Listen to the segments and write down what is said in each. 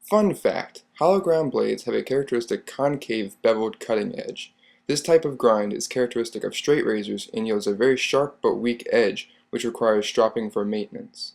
Fun fact: hollow ground blades have a characteristic concave beveled cutting edge. This type of grind is characteristic of straight razors and yields a very sharp but weak edge, which requires stropping for maintenance.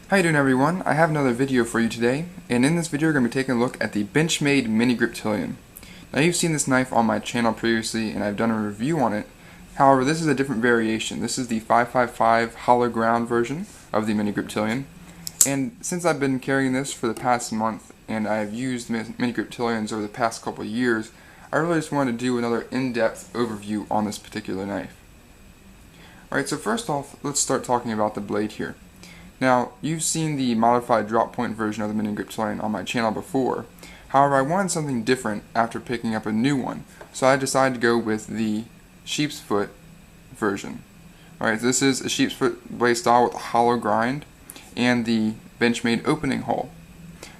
How you doing, everyone? I have another video for you today, and in this video we're going to be taking a look at the Benchmade Mini Griptilian. Now, you've seen this knife on my channel previously and I've done a review on it. However, this is a different variation. This is the 555 hollow ground version of the Mini Griptilian. And since I've been carrying this for the past month and I've used Mini Griptilians over the past couple of years, I really just wanted to do another in-depth overview on this particular knife. Alright, so first off, let's start talking about the blade here. Now, you've seen the modified drop point version of the Mini Griptilian on my channel before. However, I wanted something different after picking up a new one, so I decided to go with the sheep's foot version. Alright, this is a sheep's foot blade style with a hollow grind and the Benchmade opening hole.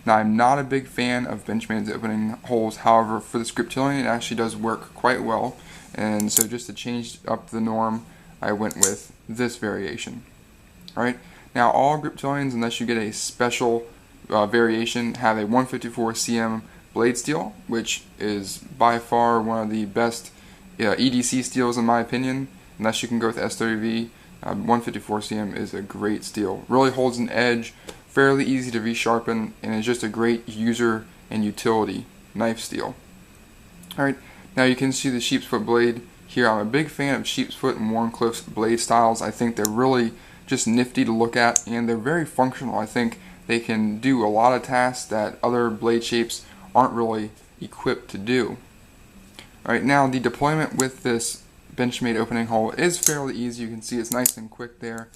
Now, I'm not a big fan of Benchmade's opening holes, however, for this Griptilian it actually does work quite well, and so just to change up the norm, I went with this variation. Alright, now all Griptilians, unless you get a special variation, have a 154 cm blade steel, which is by far one of the best EDC steels in my opinion. Unless you can go with S30V, 154 cm is a great steel. Really holds an edge, fairly easy to resharpen, and is just a great user and utility knife steel. Alright, now you can see the sheep's foot blade here. I'm a big fan of sheep's foot and Wharncliffe's blade styles. I think they're really just nifty to look at, and they're very functional. I think they can do a lot of tasks that other blade shapes aren't really equipped to do. Alright, now the deployment with this Benchmade opening hole is fairly easy. You can see it's nice and quick there,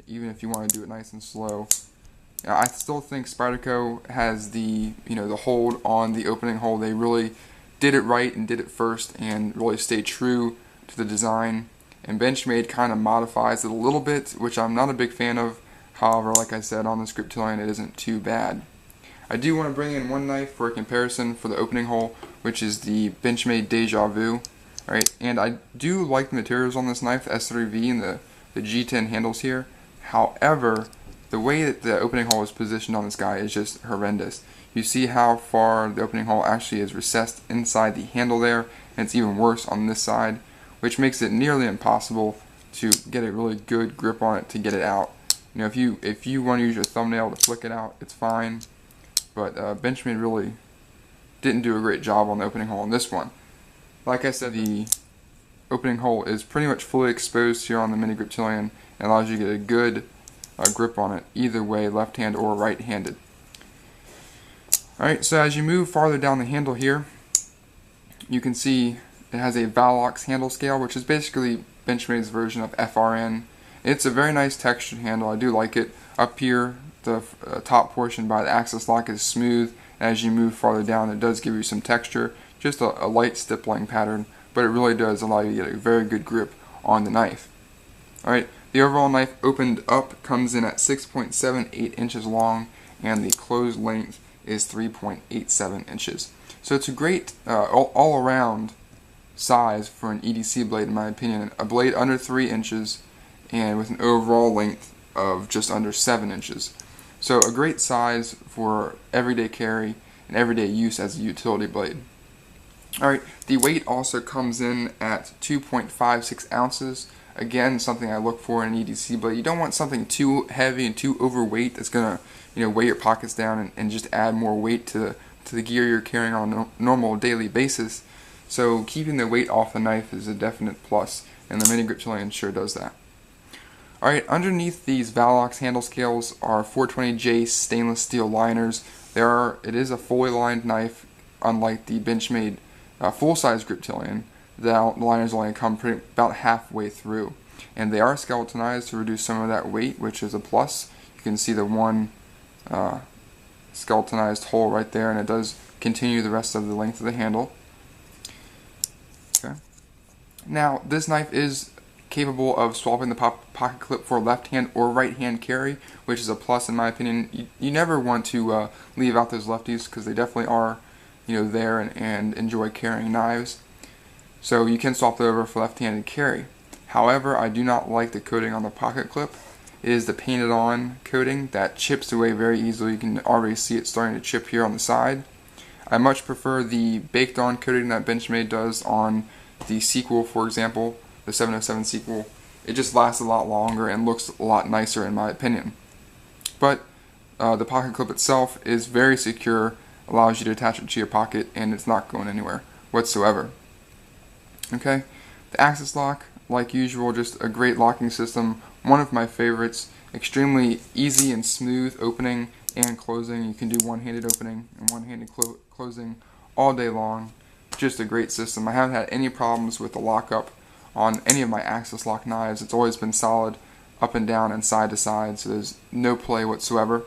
even if you want to do it nice and slow. Now, I still think Spyderco has the hold on the opening hole. They really did it right and did it first and really stayed true to the design. And Benchmade kind of modifies it a little bit, which I'm not a big fan of. However, like I said, on this Griptilian it isn't too bad. I do want to bring in one knife for a comparison for the opening hole, which is the Benchmade Deja Vu. Alright, and I do like the materials on this knife, the S3V and the G10 handles here. However, the way that the opening hole is positioned on this guy is just horrendous. You see how far the opening hole actually is recessed inside the handle there, and it's even worse on this side, which makes it nearly impossible to get a really good grip on it to get it out. You know, if you want to use your thumbnail to flick it out, it's fine, but Benchmade really didn't do a great job on the opening hole on this one. Like I said, the opening hole is pretty much fully exposed here on the Mini Griptilian and allows you to get a good grip on it either way, left hand or right handed. Alright, so as you move farther down the handle here, you can see it has a Valox handle scale, which is basically Benchmade's version of FRN. It's a very nice textured handle. I do like it. Up here, the top portion by the axis lock is smooth. As you move farther down, it does give you some texture, just a light stippling pattern, but it really does allow you to get a very good grip on the knife. Alright, the overall knife opened up comes in at 6.78 inches long, and the closed length is 3.87 inches. So it's a great all-around size for an EDC blade, in my opinion. A blade under 3 inches and with an overall length of just under 7 inches. So a great size for everyday carry and everyday use as a utility blade. Alright, the weight also comes in at 2.56 ounces. Again, something I look for in an EDC blade. You don't want something too heavy and too overweight that's going to weigh your pockets down and just add more weight to the gear you're carrying on a normal daily basis. So keeping the weight off the knife is a definite plus, and the Mini Griptilian sure does that. Alright, underneath these Valox handle scales are 420J stainless steel liners. It is a fully lined knife, unlike the Benchmade full-size Griptilian. The liners only come about halfway through, and they are skeletonized to reduce some of that weight, which is a plus. You can see the one skeletonized hole right there, and it does continue the rest of the length of the handle. Okay. Now, this knife is capable of swapping the pocket clip for left hand or right hand carry, which is a plus in my opinion. You never want to leave out those lefties, because they definitely are there and enjoy carrying knives. So you can swap it over for left-handed carry. However, I do not like the coating on the pocket clip. It is the painted on coating that chips away very easily. You can already see it starting to chip here on the side. I much prefer the baked on coating that Benchmade does on the sequel, for example, the 707 sequel. It just lasts a lot longer and looks a lot nicer in my opinion. But the pocket clip itself is very secure, allows you to attach it to your pocket, and it's not going anywhere whatsoever. Okay, the axis lock, like usual, just a great locking system, one of my favorites. Extremely easy and smooth opening and closing. You can do one-handed opening and one-handed closing all day long. Just a great system. I haven't had any problems with the lockup on any of my axis lock knives. It's always been solid up and down and side to side, so there's no play whatsoever.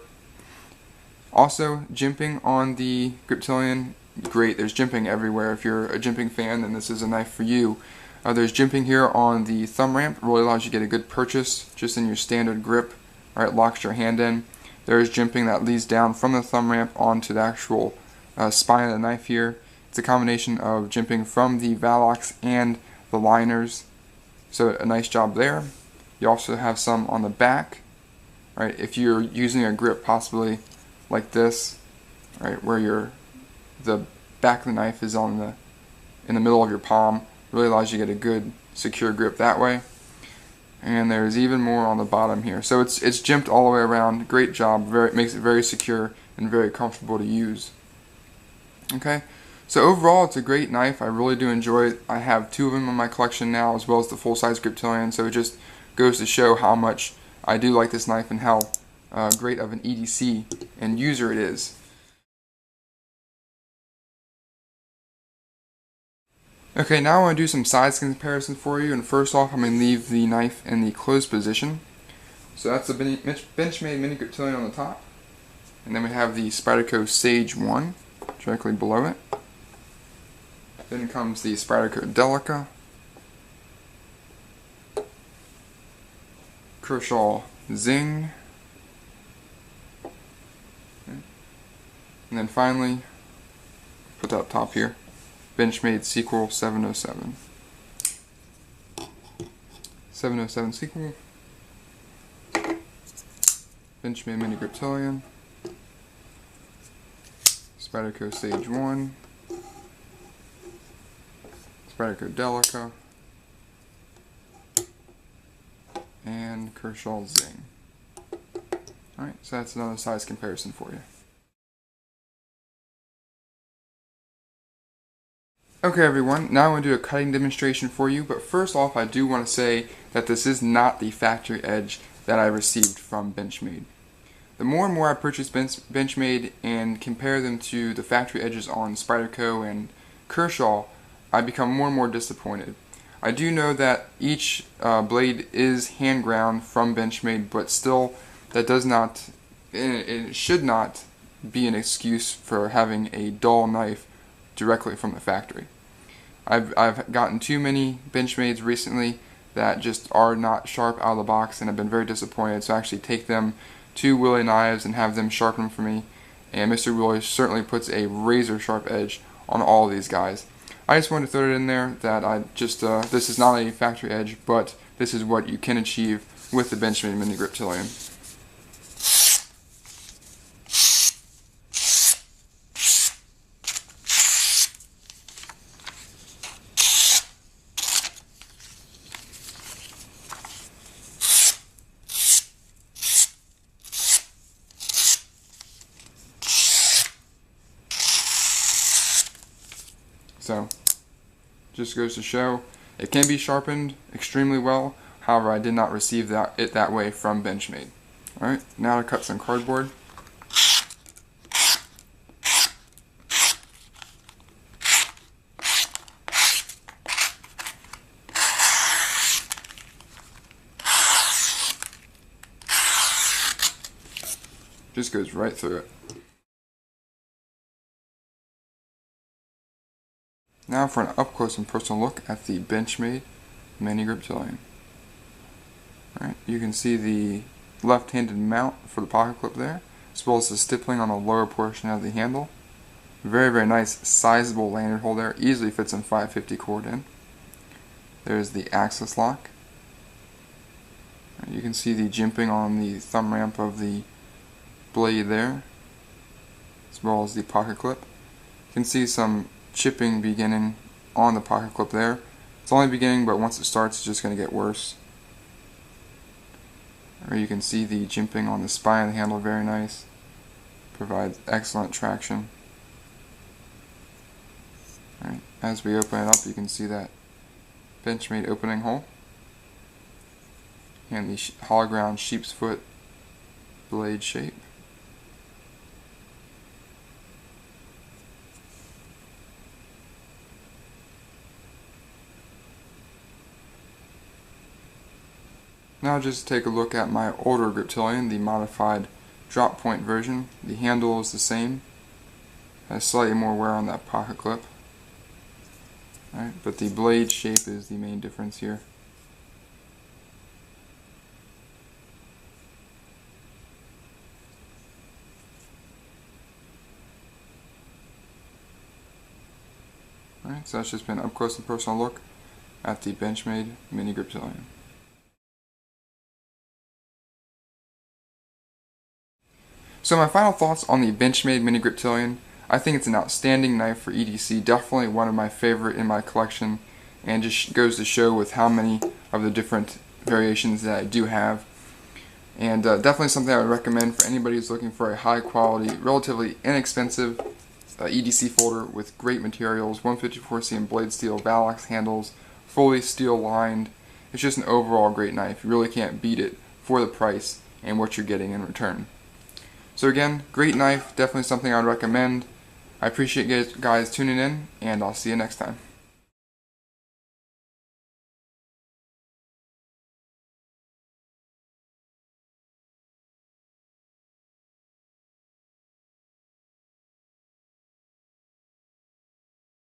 Also, jimping on the Griptilian, great. There's jimping everywhere. If you're a jimping fan, then this is a knife for you. There's jimping here on the thumb ramp. Really allows you to get a good purchase just in your standard grip. Alright, locks your hand in. There's jimping that leads down from the thumb ramp onto the actual spine of the knife here. It's a combination of jimping from the Valox and the liners. So a nice job there. You also have some on the back. Right, if you're using a grip possibly like this, right, where the back of the knife is in the middle of your palm. Really allows you to get a good secure grip that way. And there's even more on the bottom here. So it's jimped all the way around. Great job. Makes it very secure and very comfortable to use. Okay, so overall it's a great knife. I really do enjoy it. I have two of them in my collection now, as well as the full-size Griptilian. So it just goes to show how much I do like this knife and how great of an EDC and user it is. Okay, now I want to do some size comparison for you, and first off I'm going to leave the knife in the closed position. So that's the Benchmade Mini Griptilian on the top, and then we have the Spyderco Sage 1 directly below it. Then comes the Spyderco Delica, Kershaw Zing, and then finally, put that up top here, Benchmade Sequel 707. 707 Sequel, Benchmade Mini Griptilian, Spyderco Sage 1, Spyderco Delica, and Kershaw Zing. Alright, so that's another size comparison for you. Okay everyone, now I'm going to do a cutting demonstration for you, but first off I do want to say that this is not the factory edge that I received from Benchmade. The more and more I purchase Benchmade and compare them to the factory edges on Spyderco and Kershaw, I become more and more disappointed. I do know that each blade is hand ground from Benchmade, but still that does not, it should not be an excuse for having a dull knife directly from the factory. I've gotten too many Benchmades recently that just are not sharp out of the box, and I've been very disappointed, so I actually take them to Willie Knives and have them sharpen them for me, and Mr. Willie certainly puts a razor sharp edge on all of these guys. I just wanted to throw it in there that this is not a factory edge, but this is what you can achieve with the Benchmade Mini Griptilian. So, just goes to show, it can be sharpened extremely well. However, I did not receive it that way from Benchmade. Alright, now to cut some cardboard. Just goes right through it. Now for an up-close and personal look at the Benchmade Mini Griptilian. Alright, you can see the left-handed mount for the pocket clip there, as well as the stippling on the lower portion of the handle. Very, very nice, sizable lanyard hole there, easily fits in 550 cord in. There's the axis lock, You can see the jimping on the thumb ramp of the blade there, as well as the pocket clip. You can see some chipping beginning on the pocket clip there. It's only beginning, but once it starts, it's just going to get worse. Or you can see the jimping on the spine of the handle, very nice. Provides excellent traction. Alright, as we open it up, you can see that Benchmade opening hole and the hollow ground sheep's foot blade shape. Now just take a look at my older Griptilian, the modified drop point version. The handle is the same, has slightly more wear on that pocket clip. Alright, but the blade shape is the main difference here. Alright, so that's just been an up close and personal look at the Benchmade Mini Griptilian. So my final thoughts on the Benchmade Mini Griptilian: I think it's an outstanding knife for EDC, definitely one of my favorite in my collection, and just goes to show with how many of the different variations that I do have. And definitely something I would recommend for anybody who's looking for a high quality, relatively inexpensive EDC folder with great materials, 154cm blade steel, Valox handles, fully steel lined. It's just an overall great knife. You really can't beat it for the price and what you're getting in return. So again, great knife, definitely something I'd recommend. I appreciate you guys tuning in, and I'll see you next time.